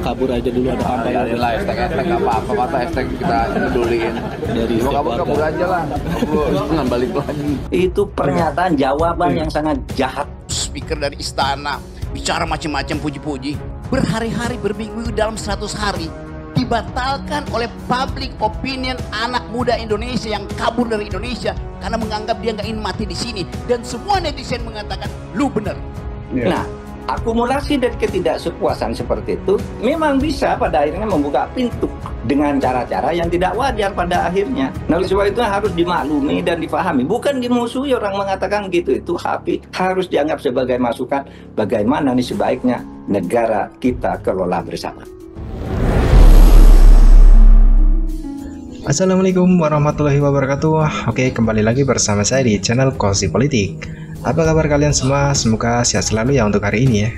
kabur aja dulu ada kampanye. Lah hashtag apa-apa, masa hashtag kita peduliin. Dari mau kabur aja lah, jangan balik lagi. Itu pernyataan jawaban yang sangat jahat. Speaker dari istana bicara macam-macam puji-puji, berhari-hari, berminggu dalam 100 hari dibatalkan oleh public opinion anak muda Indonesia yang kabur dari Indonesia karena menganggap dia nggak ingin mati di sini, dan semua netizen mengatakan lu benar. Nah, akumulasi dari ketidakpuasan seperti itu memang bisa pada akhirnya membuka pintu dengan cara-cara yang tidak wajar pada akhirnya. Nah, oleh sebab itu harus dimaklumi dan difahami, bukan dimusuhi orang mengatakan gitu. Itu harus dianggap sebagai masukan bagaimana nih sebaiknya negara kita kelola bersama. Assalamualaikum warahmatullahi wabarakatuh. Oke, kembali lagi bersama saya di channel Kosi Politik. Apa kabar kalian semua? Semoga sehat selalu ya untuk hari ini ya.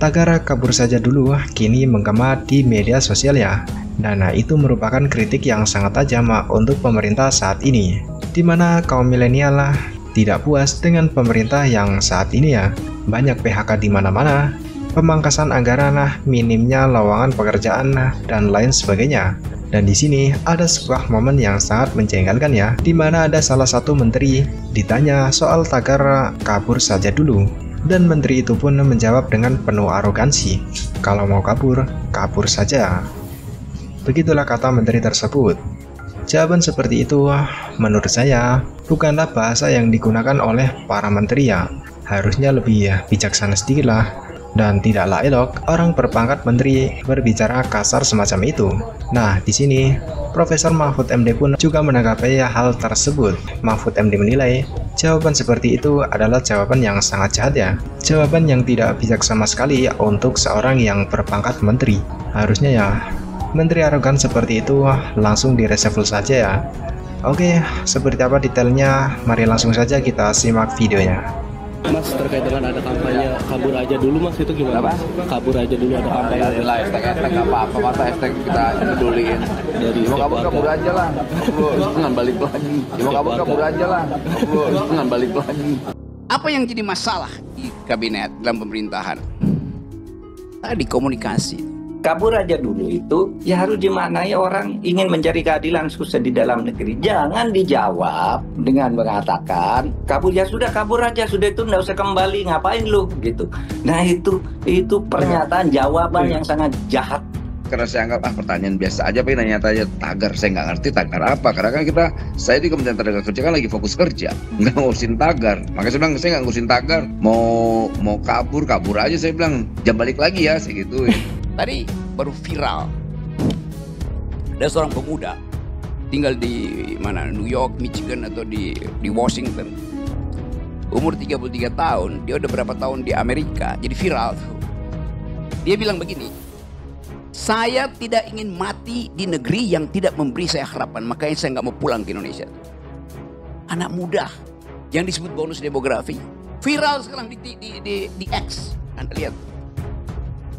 Tagar kabur saja dulu kini menggema di media sosial ya. Dan itu merupakan kritik yang sangat tajam untuk pemerintah saat ini, dimana kaum milenial tidak puas dengan pemerintah yang saat ini ya. Banyak PHK di mana-mana, pemangkasan anggaran, minimnya lowongan pekerjaan dan lain sebagainya. Dan di sini ada sebuah momen yang sangat menjengkelkan ya, di mana ada salah satu menteri ditanya soal tagar kabur saja dulu, dan menteri itu pun menjawab dengan penuh arogansi, kalau mau kabur, kabur saja. Begitulah kata menteri tersebut. Jawaban seperti itu menurut saya bukanlah bahasa yang digunakan oleh para menteri ya. Harusnya lebih bijaksana sedikit lah. Dan tidaklah elok orang berpangkat menteri berbicara kasar semacam itu. Nah, di sini Profesor Mahfud MD pun juga menanggapi hal tersebut. Mahfud MD menilai jawaban seperti itu adalah jawaban yang sangat jahat ya. Jawaban yang tidak bijak sama sekali untuk seorang yang berpangkat menteri. Harusnya ya, menteri arogan seperti itu langsung direshuffle saja ya. Oke, seperti apa detailnya? Mari langsung saja kita simak videonya. Mas, terkait dengan ada kampanye kabur aja dulu, Mas, itu gimana? Apa? Kabur aja dulu ada kampanye. Lah hashtag apa-apa, masa hashtag kita peduliin. Dari mau kabur aja lah, jangan balik lagi. Mau kabur aja lah, jangan balik lagi. Apa yang jadi masalah di kabinet dalam pemerintahan? Tadi komunikasi. Kabur aja dulu itu ya harus dimaknai orang ingin mencari keadilan susah di dalam negeri. Jangan dijawab dengan mengatakan kabur, ya sudah kabur aja, sudah itu nggak usah kembali, ngapain lu gitu. Nah itu pernyataan jawaban yang sangat jahat. Karena saya anggap pertanyaan biasa aja, pengen nanya tagar, saya nggak ngerti tagar apa, karena kan saya di Kementerian Tenaga Kerja kan lagi fokus kerja, nggak ngurusin tagar. Makanya saya bilang saya nggak ngurusin tagar, mau kabur aja, saya bilang jangan balik lagi ya, saya gituin. Tadi baru viral, ada seorang pemuda tinggal di mana, New York, Michigan atau di Washington, umur 33 tahun, dia udah berapa tahun di Amerika, jadi viral tuh. Dia bilang begini, saya tidak ingin mati di negeri yang tidak memberi saya harapan, makanya saya nggak mau pulang ke Indonesia. Anak muda yang disebut bonus demografi viral sekarang di X, Anda lihat.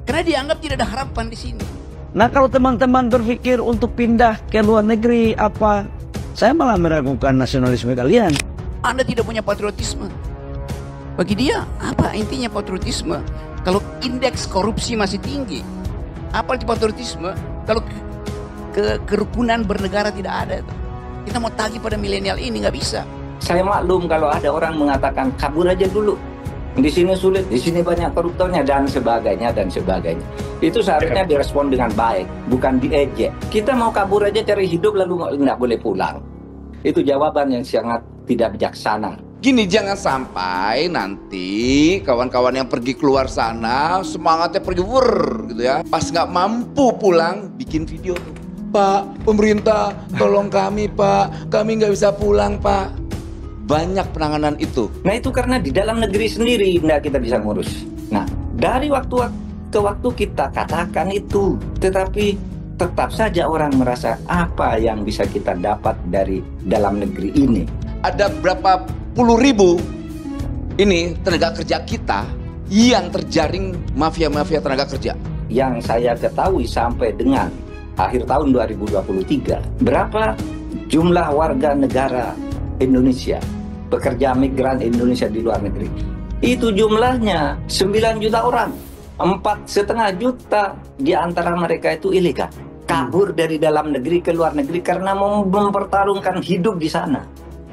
Karena dianggap tidak ada harapan di sini. Nah, kalau teman-teman berpikir untuk pindah ke luar negeri, saya malah meragukan nasionalisme kalian. Anda tidak punya patriotisme. Bagi dia, apa intinya patriotisme? Kalau indeks korupsi masih tinggi, apa itu patriotisme? Kalau kerukunan bernegara tidak ada. Kita mau tagih pada milenial ini, nggak bisa. Saya maklum kalau ada orang mengatakan kabur aja dulu. Di sini sulit, di sini banyak koruptornya dan sebagainya dan sebagainya. Itu seharusnya direspon dengan baik, bukan diejek. Kita mau kabur aja cari hidup lalu nggak boleh pulang. Itu jawaban yang sangat tidak bijaksana. Gini, jangan sampai nanti kawan-kawan yang pergi keluar sana semangatnya pergi gitu ya. Pas nggak mampu pulang bikin video. Pak, pemerintah tolong kami Pak, kami nggak bisa pulang Pak. Banyak penanganan itu. Nah itu karena di dalam negeri sendiri nggak kita bisa ngurus. Nah dari waktu ke waktu kita katakan itu, tetapi tetap saja orang merasa apa yang bisa kita dapat dari dalam negeri ini. Ada berapa puluh ribu ini tenaga kerja kita yang terjaring mafia-mafia tenaga kerja. Yang saya ketahui sampai dengan akhir tahun 2023, berapa jumlah warga negara Indonesia, pekerja migran Indonesia di luar negeri, itu jumlahnya 9 juta orang. 4,5 juta di antara mereka itu ilegal. Kabur dari dalam negeri ke luar negeri karena mempertarungkan hidup di sana.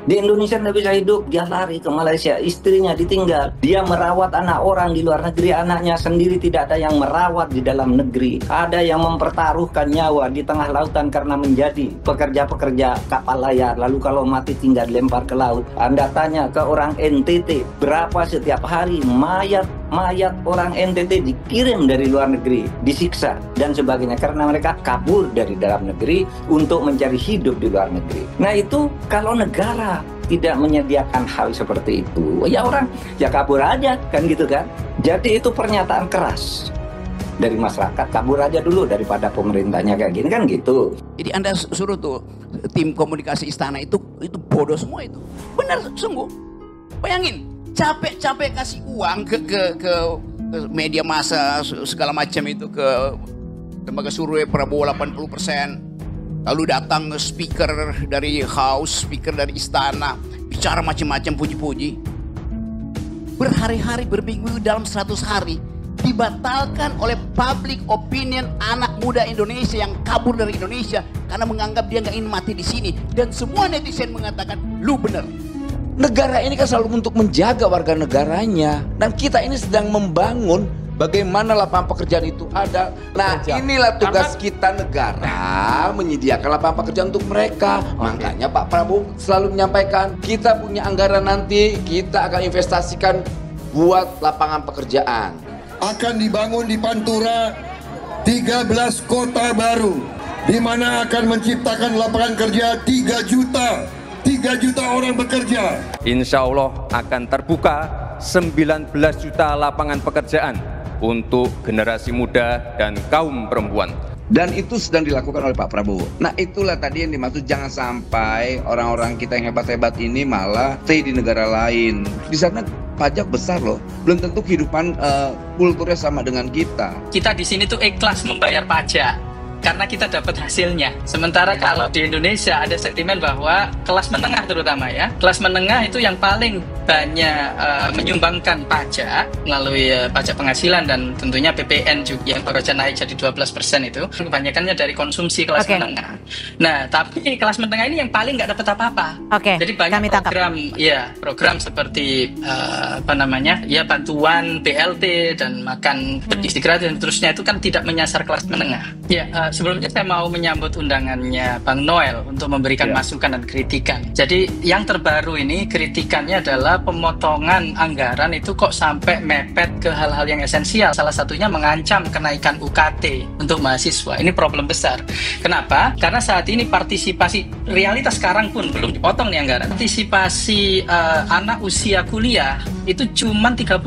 Di Indonesia tidak bisa hidup, dia lari ke Malaysia, istrinya ditinggal. Dia merawat anak orang di luar negeri, anaknya sendiri tidak ada yang merawat di dalam negeri. Ada yang mempertaruhkan nyawa di tengah lautan karena menjadi pekerja-pekerja kapal layar. Lalu kalau mati tinggal dilempar ke laut. Anda tanya ke orang NTT, berapa setiap hari mayat orang NTT dikirim dari luar negeri, disiksa dan sebagainya karena mereka kabur dari dalam negeri untuk mencari hidup di luar negeri. Nah itu kalau negara tidak menyediakan hal seperti itu, ya orang ya kabur aja kan gitu kan. Jadi itu pernyataan keras dari masyarakat, kabur aja dulu daripada pemerintahnya kayak gini kan gitu. Jadi Anda suruh tuh tim komunikasi istana itu bodoh semua itu. Benar sungguh. Bayangin, capek-capek kasih uang ke media massa segala macam itu, ke lembaga survei Prabowo 80%. Lalu datang speaker dari House, speaker dari istana, bicara macam-macam puji-puji. Berhari-hari, berminggu, dalam 100 hari dibatalkan oleh public opinion anak muda Indonesia yang kabur dari Indonesia karena menganggap dia nggak ingin mati di sini. Dan semua netizen mengatakan, lu bener. Negara ini kan selalu untuk menjaga warga negaranya. Dan kita ini sedang membangun bagaimana lapangan pekerjaan itu ada. Nah inilah tugas kita negara, menyediakan lapangan pekerjaan untuk mereka. Makanya Pak Prabowo selalu menyampaikan, kita punya anggaran nanti, kita akan investasikan buat lapangan pekerjaan. Akan dibangun di Pantura 13 kota baru, di mana akan menciptakan lapangan kerja 3 juta orang bekerja. Insya Allah akan terbuka 19 juta lapangan pekerjaan untuk generasi muda dan kaum perempuan. Dan itu sedang dilakukan oleh Pak Prabowo. Nah itulah tadi yang dimaksud, jangan sampai orang-orang kita yang hebat-hebat ini malah stay di negara lain. Di sana pajak besar loh, belum tentu kehidupan kulturnya sama dengan kita. Kita di sini tuh ikhlas membayar pajak karena kita dapat hasilnya. Sementara kalau di Indonesia ada sentimen bahwa kelas menengah terutama ya, kelas menengah itu yang paling banyak menyumbangkan pajak melalui pajak penghasilan dan tentunya PPN juga yang baru saja naik jadi 12% itu kebanyakannya dari konsumsi kelas menengah. Nah, tapi kelas menengah ini yang paling nggak dapat apa-apa. Jadi banyak program seperti bantuan BLT dan makan bergizi gratis dan seterusnya itu kan tidak menyasar kelas menengah. Sebelumnya saya mau menyambut undangannya Bang Noel untuk memberikan masukan dan kritikan. Jadi yang terbaru ini kritikannya adalah pemotongan anggaran itu kok sampai mepet ke hal-hal yang esensial. Salah satunya mengancam kenaikan UKT untuk mahasiswa. Ini problem besar. Kenapa? Karena saat ini partisipasi, realitas sekarang pun belum dipotong nih anggaran. Partisipasi anak usia kuliah itu cuma 30%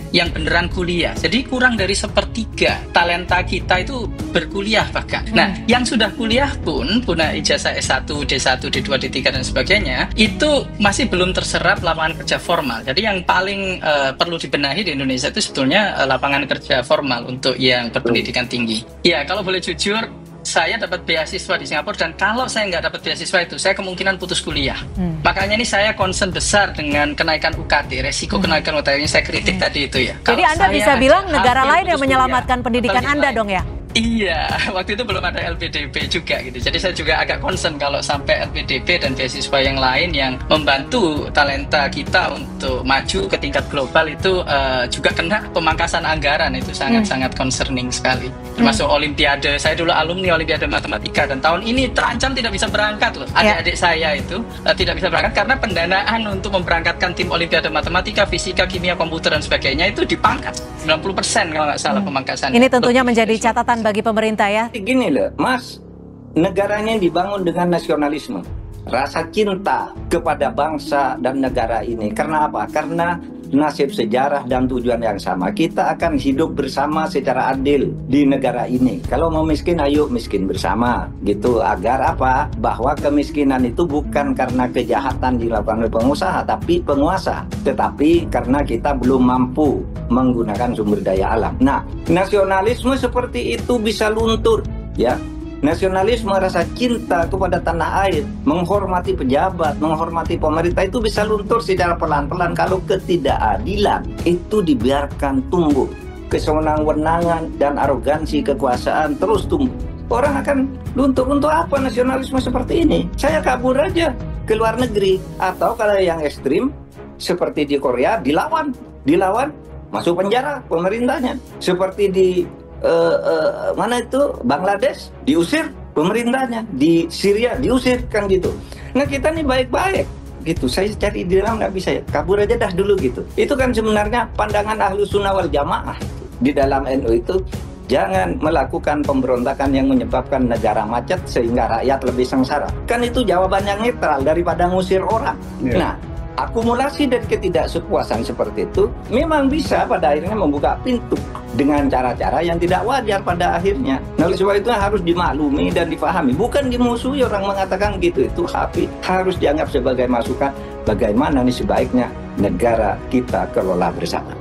yang beneran kuliah. Jadi kurang dari 1/3 talenta kita itu berkuliah bahkan. Nah, yang sudah kuliah pun punya ijazah S1, D1, D2, D3 dan sebagainya, itu masih belum terserap lapangan kerja formal. Jadi yang paling perlu dibenahi di Indonesia itu sebetulnya lapangan kerja formal untuk yang berpendidikan tinggi. Ya, kalau boleh jujur, saya dapat beasiswa di Singapura dan kalau saya nggak dapat beasiswa itu, saya kemungkinan putus kuliah. Makanya ini saya concern besar dengan kenaikan UKT, resiko kenaikan UKT ini saya kritik tadi itu ya. Jadi Anda bisa bilang negara lain yang menyelamatkan pendidikan Anda dong ya? Iya, waktu itu belum ada LPDP juga gitu. Jadi saya juga agak concern kalau sampai LPDP dan beasiswa yang lain yang membantu talenta kita untuk maju ke tingkat global itu juga kena pemangkasan anggaran. Itu sangat-sangat concerning sekali. Termasuk Olimpiade, saya dulu alumni Olimpiade Matematika dan tahun ini terancam tidak bisa berangkat loh. Adik-adik saya itu tidak bisa berangkat karena pendanaan untuk memberangkatkan tim Olimpiade Matematika, Fisika, Kimia, Komputer dan sebagainya itu dipangkas 90% kalau nggak salah pemangkasan. Ini tentunya menjadi catatan bagi pemerintah ya. Gini loh, Mas, negaranya dibangun dengan nasionalisme, rasa cinta kepada bangsa dan negara ini. Karena apa? Karena nasib, sejarah dan tujuan yang sama. Kita akan hidup bersama secara adil di negara ini. Kalau mau miskin, ayo miskin bersama gitu. Agar apa? Bahwa kemiskinan itu bukan karena kejahatan dilakukan oleh pengusaha tapi penguasa, tetapi karena kita belum mampu menggunakan sumber daya alam. Nah, nasionalisme seperti itu bisa luntur ya. Nasionalisme, rasa cinta kepada tanah air, menghormati pejabat, menghormati pemerintah itu bisa luntur secara pelan-pelan kalau ketidakadilan itu dibiarkan tumbuh kesewenang-wenangan dan arogansi kekuasaan terus tumbuh. Orang akan luntur. Untuk apa nasionalisme seperti ini? Saya kabur aja ke luar negeri. Atau kalau yang ekstrim seperti di Korea, dilawan, masuk penjara pemerintahnya. Seperti di mana itu Bangladesh, diusir pemerintahnya. Di Syria diusir, kan gitu. Nah kita nih baik-baik gitu. Saya cari di dalam nggak bisa, ya kabur aja dah dulu gitu. Itu kan sebenarnya pandangan Ahlus Sunnah wal Jamaah di dalam NU itu. Jangan melakukan pemberontakan yang menyebabkan negara macet sehingga rakyat lebih sengsara. Kan itu jawaban yang netral daripada ngusir orang. Nah, akumulasi dan ketidaksepuasan seperti itu memang bisa pada akhirnya membuka pintu dengan cara-cara yang tidak wajar pada akhirnya. Nah, oleh sebab itu harus dimaklumi dan dipahami. Bukan dimusuhi orang mengatakan gitu. Itu harus dianggap sebagai masukan bagaimana nih sebaiknya negara kita kelola bersama.